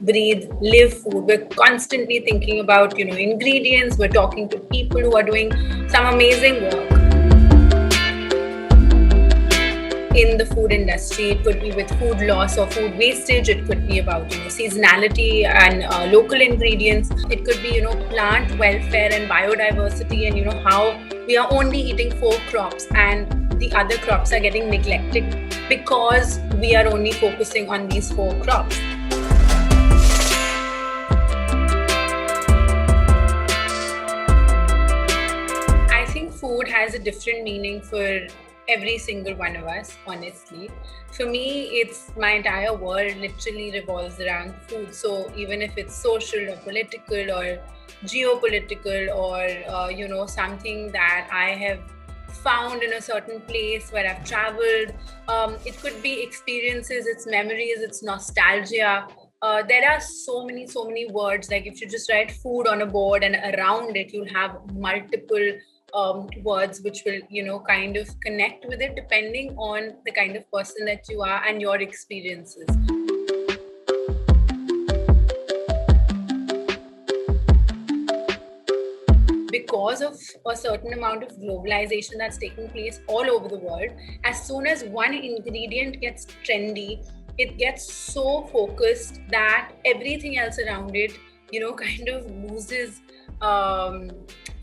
breathe, live food. We're constantly thinking about, ingredients. We're talking to people who are doing some amazing work in the food industry. It could be with food loss or food wastage. It could be about seasonality and local ingredients. It could be plant welfare and biodiversity, and how we are only eating 4 crops and the other crops are getting neglected because we are only focusing on these 4 crops. I think food has a different meaning for every single one of us, honestly. For me, it's my entire world literally revolves around food. So even if it's social or political or geopolitical or, something that I have found in a certain place where I've traveled, it could be experiences, it's memories, it's nostalgia. There are so many words. Like if you just write food on a board and around it, you'll have multiple words which will kind of connect with it depending on the kind of person that you are and your experiences. Because of a certain amount of globalization that's taking place all over the world, as soon as one ingredient gets trendy, it gets so focused that everything else around it kind of loses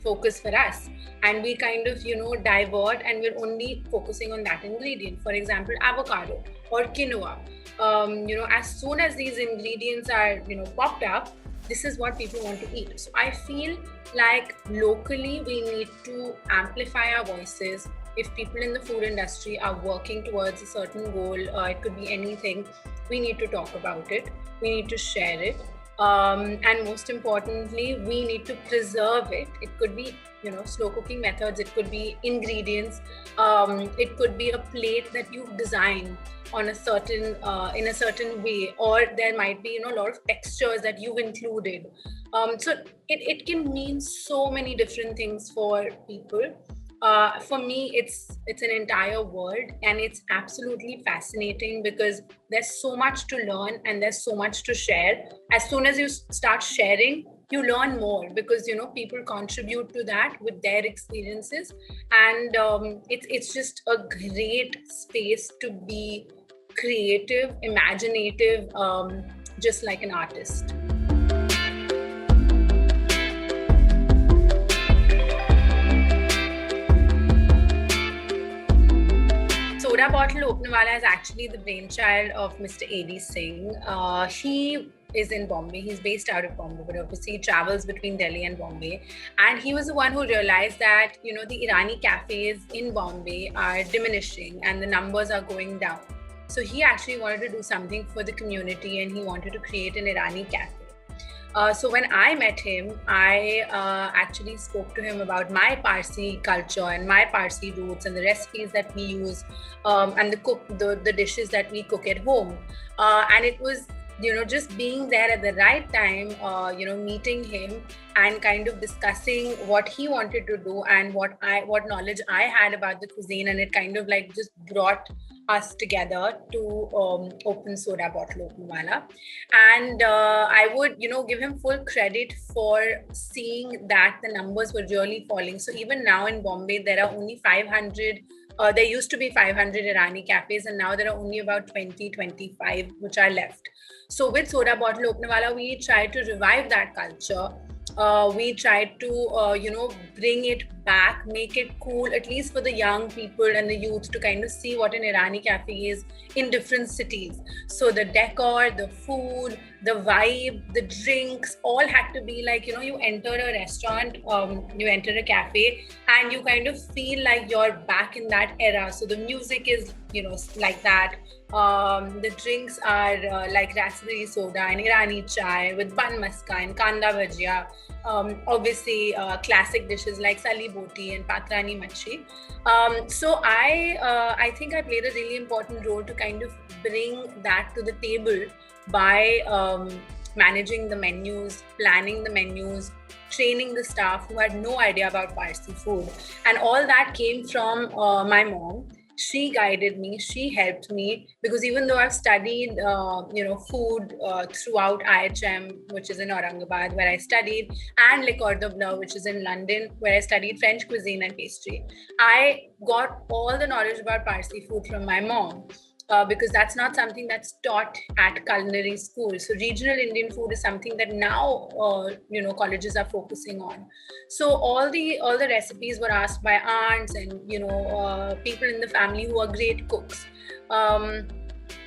focus for us, and we kind of divert and we're only focusing on that ingredient. For example, avocado or quinoa. As soon as these ingredients are popped up, this is what people want to eat. So I feel like locally we need to amplify our voices. If people in the food industry are working towards a certain goal, it could be anything, we need to talk about it, we need to share it. And most importantly, we need to preserve it. It could be, slow cooking methods. It could be ingredients. It could be a plate that you've designed on a certain, in a certain way, or there might be, a lot of textures that you've included. So it can mean so many different things for people. For me, it's an entire world, and it's absolutely fascinating because there's so much to learn and there's so much to share. As soon as you start sharing, you learn more because people contribute to that with their experiences, and it's just a great space to be creative, imaginative, just like an artist. SodaBottleOpenerWala is actually the brainchild of Mr. A.D. Singh. He is in Bombay. He's based out of Bombay, but obviously he travels between Delhi and Bombay. And he was the one who realized that, the Irani cafes in Bombay are diminishing and the numbers are going down. So he actually wanted to do something for the community, and he wanted to create an Irani cafe. So when I met him, I actually spoke to him about my Parsi culture and my Parsi roots and the recipes that we use, and the dishes that we cook at home. And it was, just being there at the right time, meeting him and kind of discussing what he wanted to do and what knowledge I had about the cuisine, and it kind of like just brought us together to open SodaBottleOpenerWala. And I would, give him full credit for seeing that the numbers were really falling. So even now in Bombay, there are only 500. There used to be 500 Irani cafes, and now there are only about 20-25 which are left. So with SodaBottleOpenerWala, we try to revive that culture. We tried to, bring it back, make it cool, at least for the young people and the youth to kind of see what an Irani cafe is in different cities. So the decor, the food, the vibe, the drinks, all had to be like, you enter a restaurant, you enter a cafe, and you kind of feel like you're back in that era. So the music is, like that. The drinks are like raspberry soda and Irani chai with bun maska and kanda bhajia. Obviously, classic dishes like sali boti and patrani machi. So I think I played a really important role to kind of bring that to the table by managing the menus, planning the menus, training the staff who had no idea about Parsi food. And all that came from my mom. She guided me, she helped me, because even though I've studied, food throughout IHM, which is in Aurangabad, where I studied, and Le Cordon Bleu, which is in London, where I studied French cuisine and pastry, I got all the knowledge about Parsi food from my mom. Because that's not something that's taught at culinary school. So regional Indian food is something that now colleges are focusing on. So all the recipes were asked by aunts and people in the family who are great cooks, and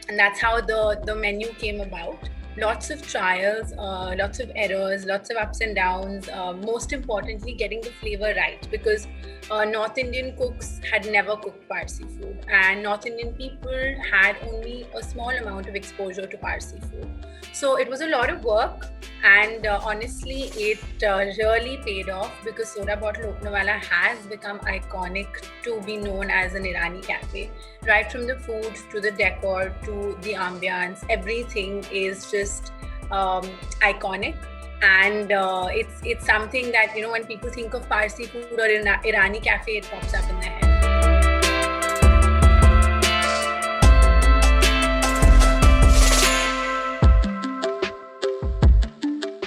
that's how the menu came about. Lots of trials, lots of errors, lots of ups and downs. Most importantly, getting the flavor right, because North Indian cooks had never cooked Parsi food, and North Indian people had only a small amount of exposure to Parsi food. So it was a lot of work, and honestly, it really paid off, because SodaBottleOpenerWala has become iconic to be known as an Irani cafe. Right from the food to the decor to the ambience, everything is just iconic. And it's something that, when people think of Parsi food or Irani cafe, it pops up in their head.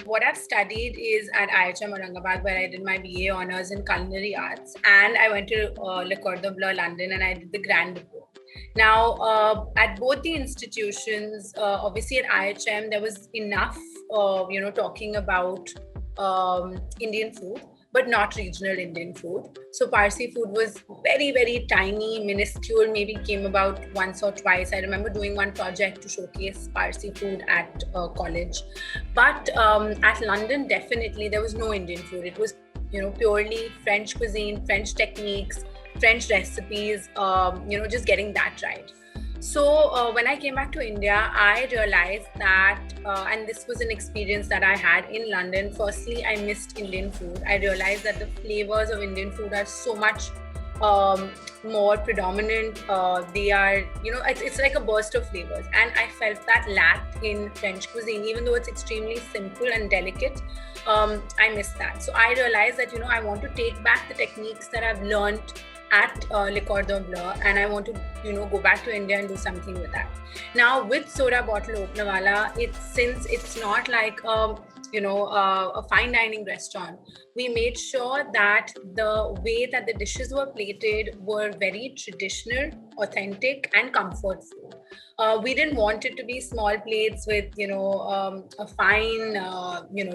What I've studied is at IHM Aurangabad, where I did my BA honors in culinary arts, and I went to Le Cordon Bleu, London, and I did the Grand Depot. Now, at both the institutions, obviously at IHM, there was enough, talking about Indian food, but not regional Indian food. So Parsi food was very, very tiny, minuscule, maybe came about once or twice. I remember doing one project to showcase Parsi food at college. But at London, definitely, there was no Indian food. It was, purely French cuisine, French techniques, French recipes, just getting that right. So when I came back to India, I realized that, and this was an experience that I had in London. Firstly, I missed Indian food. I realized that the flavors of Indian food are so much more predominant. They are, it's like a burst of flavors. And I felt that lack in French cuisine, even though it's extremely simple and delicate. I missed that. So I realized that, I want to take back the techniques that I've learned at Le Cordon Bleu, and I want to, go back to India and do something with that. Now, with SodaBottleOpenerWala, since it's not like a fine dining restaurant, we made sure that the way that the dishes were plated were very traditional, authentic, and comfort food. We didn't want it to be small plates with, a fine,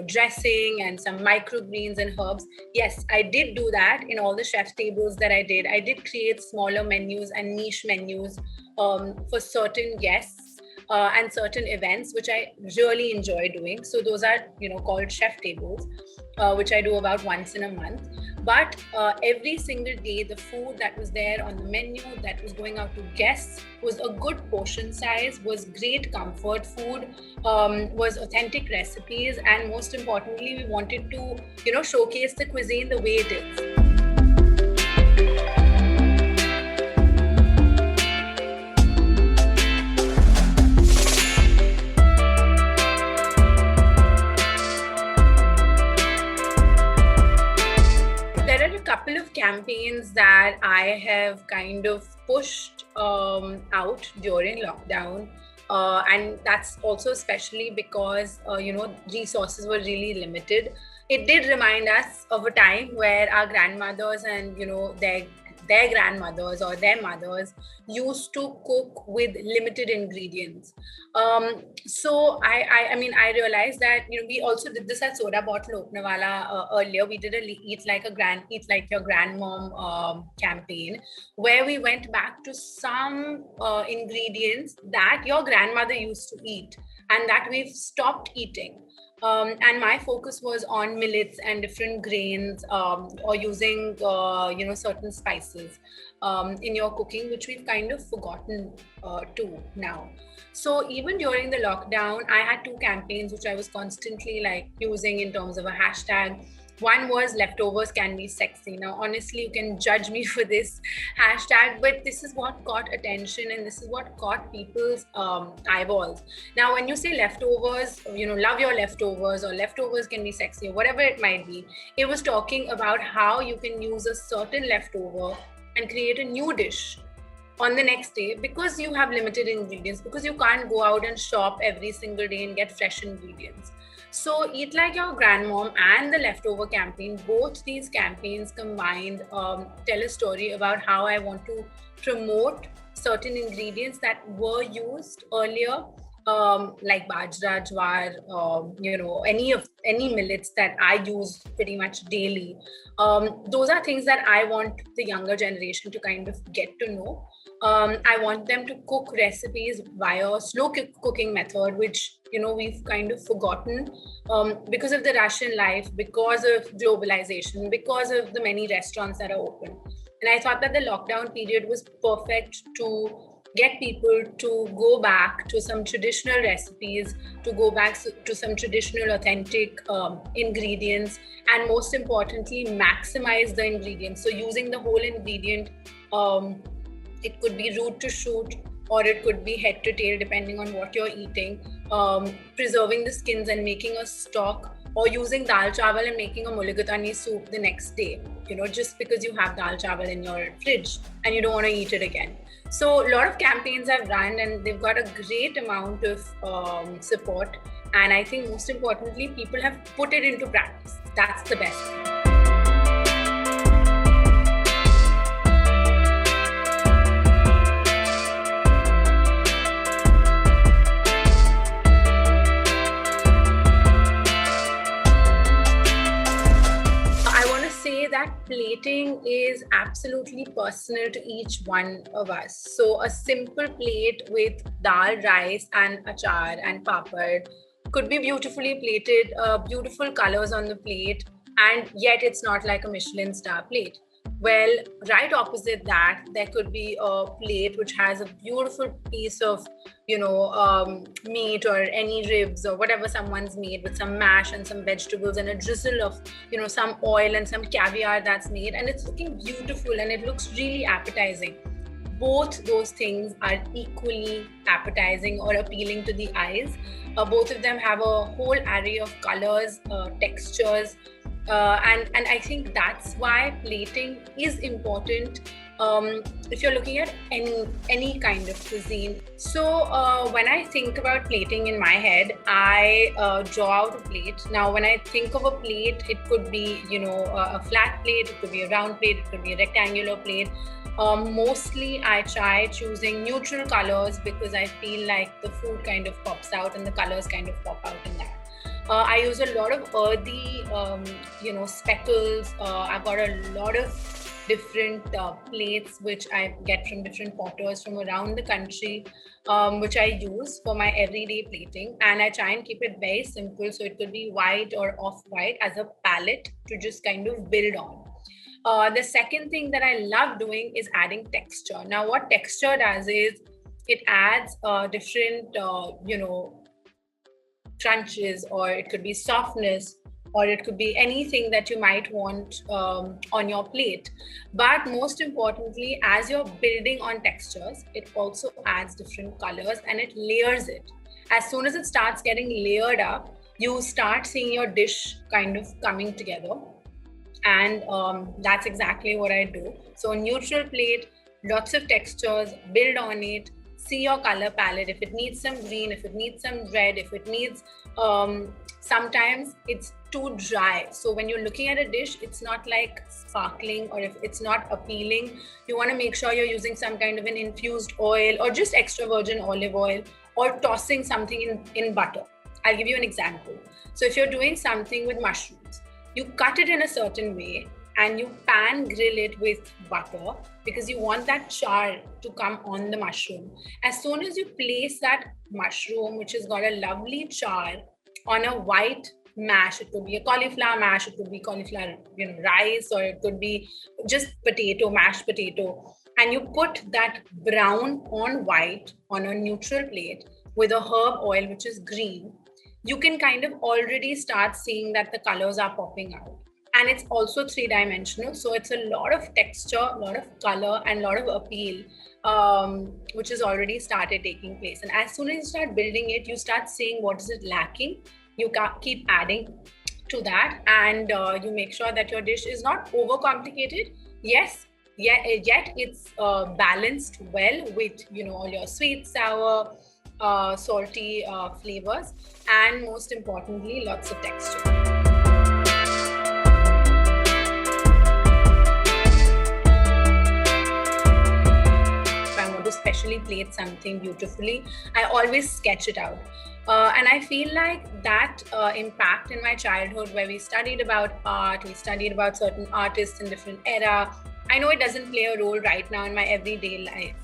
dressing and some microgreens and herbs. Yes, I did do that in all the chef tables that I did. I did create smaller menus and niche menus for certain guests and certain events, which I really enjoy doing. So those are, called chef tables, which I do about once in a month. But every single day, the food that was there on the menu that was going out to guests was a good portion size, was great comfort food, was authentic recipes, and most importantly, we wanted to, showcase the cuisine the way it is. Couple of campaigns that I have kind of pushed out during lockdown, and that's also especially because resources were really limited. It did remind us of a time where our grandmothers and their grandmothers or their mothers used to cook with limited ingredients. So I realized that we also did this at SodaBottleOpenerWala earlier. We did a eat like your grandmom campaign, where we went back to some ingredients that your grandmother used to eat and that we've stopped eating. And my focus was on millets and different grains, or using certain spices in your cooking, which we've kind of forgotten to now. So even during the lockdown, I had two campaigns which I was constantly using in terms of a hashtag. One was leftovers can be sexy. Now, honestly, you can judge me for this hashtag, but this is what caught attention and this is what caught people's eyeballs. Now, when you say leftovers, love your leftovers, or leftovers can be sexy, or whatever it might be, it was talking about how you can use a certain leftover and create a new dish on the next day, because you have limited ingredients, because you can't go out and shop every single day and get fresh ingredients. So Eat Like Your Grandmom and the Leftover campaign, both these campaigns combined, tell a story about how I want to promote certain ingredients that were used earlier, like bajra, jwar, any millets that I use pretty much daily. Those are things that I want the younger generation to kind of get to know. I want them to cook recipes via slow cooking method, which we've kind of forgotten because of the Russian life, because of globalization, because of the many restaurants that are open. And I thought that the lockdown period was perfect to get people to go back to some traditional recipes, to go back to some traditional authentic ingredients, and most importantly, maximize the ingredients. So using the whole ingredient, it could be root to shoot, or it could be head to tail, depending on what you're eating. Preserving the skins and making a stock, or using dal chawal and making a mulligatani soup the next day, just because you have dal chawal in your fridge and you don't want to eat it again. So a lot of campaigns I've run, and they've got a great amount of support. And I think most importantly, people have put it into practice. That's the best thing. That plating is absolutely personal to each one of us. So a simple plate with dal, rice and achar and papad could be beautifully plated, beautiful colors on the plate, and yet it's not like a Michelin star plate. Well, right opposite that, there could be a plate which has a beautiful piece of, meat or any ribs or whatever someone's made, with some mash and some vegetables and a drizzle of, some oil and some caviar that's made, and it's looking beautiful and it looks really appetizing. Both those things are equally appetizing or appealing to the eyes. Both of them have a whole array of colors, textures, and I think that's why plating is important if you're looking at any kind of cuisine. So when I think about plating in my head, I draw out a plate. Now, when I think of a plate, it could be, a flat plate, it could be a round plate, it could be a rectangular plate. Mostly I try choosing neutral colors because I feel like the food kind of pops out and the colors kind of pop out in that. I use a lot of earthy, speckles. I've got a lot of different plates which I get from different potters from around the country, which I use for my everyday plating. And I try and keep it very simple. So it could be white or off-white as a palette to just kind of build on. The second thing that I love doing is adding texture. Now, what texture does is it adds different, crunches, or it could be softness, or it could be anything that you might want on your plate. But most importantly, as you're building on textures, it also adds different colors and it layers it. As soon as it starts getting layered up, you start seeing your dish kind of coming together. And that's exactly what I do. So neutral plate, lots of textures, build on it, see your color palette. If it needs some green, if it needs some red, if it needs, sometimes it's too dry. So when you're looking at a dish, it's not like sparkling, or if it's not appealing, you want to make sure you're using some kind of an infused oil or just extra virgin olive oil, or tossing something in butter. I'll give you an example. So if you're doing something with mushrooms, you cut it in a certain way and you pan grill it with butter because you want that char to come on the mushroom. As soon as you place that mushroom, which has got a lovely char, on a white mash, it could be a cauliflower mash, it could be cauliflower rice, or it could be just potato, mashed potato, and you put that brown on white on a neutral plate with a herb oil which is green, you can kind of already start seeing that the colors are popping out. And it's also three-dimensional. So it's a lot of texture, a lot of color, and a lot of appeal, which has already started taking place. And as soon as you start building it, you start seeing what is it lacking. You keep adding to that, and you make sure that your dish is not overcomplicated. Yes, yet it's balanced well with, all your sweet, sour, salty flavors, and most importantly, lots of texture. To specially plate something beautifully, I always sketch it out. And I feel like that impact in my childhood, where we studied about art, we studied about certain artists in different era. I know it doesn't play a role right now in my everyday life,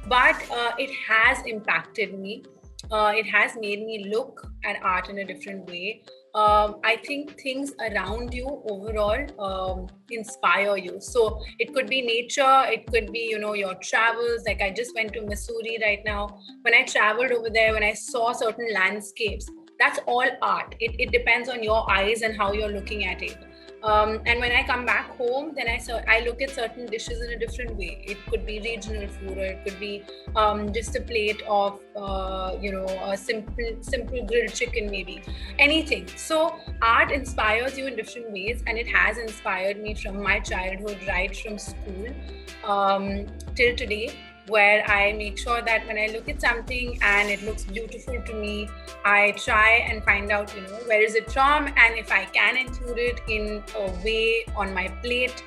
but it has impacted me. It has made me look at art in a different way. I think things around you overall inspire you. So it could be nature, it could be, your travels. Like I just went to Missouri right now. When I traveled over there, when I saw certain landscapes, that's all art. It depends on your eyes and how you're looking at it. And when I come back home, then I look at certain dishes in a different way. It could be regional food, or it could be just a plate of a simple grilled chicken, maybe anything. So art inspires you in different ways, and it has inspired me from my childhood, right from school till today, where I make sure that when I look at something and it looks beautiful to me, I try and find out, where is it from, and if I can include it in a way on my plate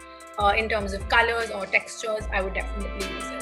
in terms of colors or textures, I would definitely use it.